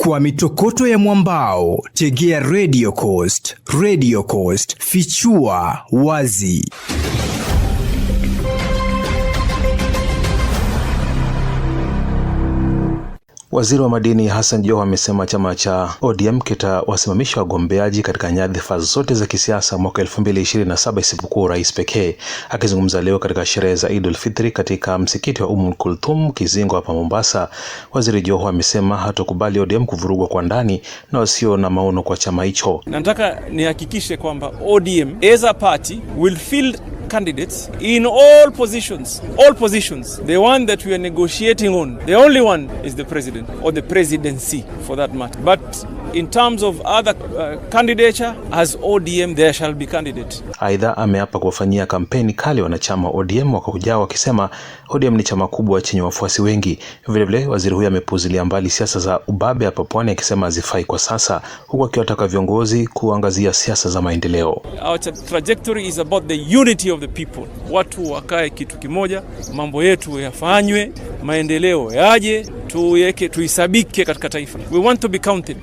Kwa mitokoto ya mwambao, tegea Radio Coast. Radio Coast, fichua wazi. Waziri wa madini Hassan Joho amesema chama cha ODM kitawasimamisha wagombeaji katika nyadhifa zote za kisiasa mwaka 2027 isipokuwa urais pekee. Akizungumza leo katika sherehe za Eid al-Fitr katika msikiti wa Kulthum Kizingo hapa Mombasa, Waziri Joho amesema hatokubali ODM kuvurugwa kwa ndani na wasio na maono kwa chama hicho. Nataka nihakikishe kwamba ODM as a party will field candidates in all positions. The one that we are negotiating on, the only one is the president or the presidency for that matter. But in terms of other candidature, as ODM there shall be candidate. Aidha ameapa kuwafanyia kampeni kali wanachama ODM mwaka ujao, akisema ODM ni chama kubwa chenye wafuasi wengi. Vilevile waziri huyu amepuuzilia mbali siasa za ubabe hapa Pwani, akisema hazifai kwa sasa, huku akiwataka viongozi kuangazia siasa za maendeleo. Our trajectory is about the unity of the people. Watu wakae kitu kimoja, mambo yetu yafanywe, maendeleo yaje, tuisabike katika taifa. We want to be counted.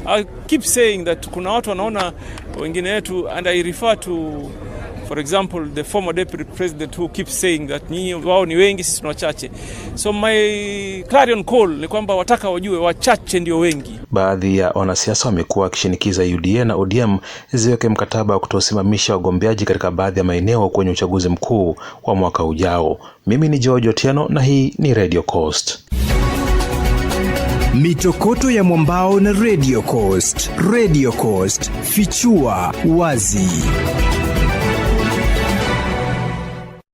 I keep saying that kuna watu wanaona wengine wetu, and I refer to, for example, the former deputy president who keeps saying that nyinyi wao ni wengi, sisi ni wachache. So my clarion call ni kwamba wataka wajue wachache ndio wengi. Baadhi ya wanasiasa wamekuwa wakishinikiza UDA na ODM ziweke mkataba wa kutosimamisha wagombeaji katika baadhi ya maeneo kwenye uchaguzi mkuu wa mwaka ujao. Mimi ni George Otieno na hii ni Radio Coast. Mitokoto ya mwambao na Radio Coast. Radio Coast, fichua wazi.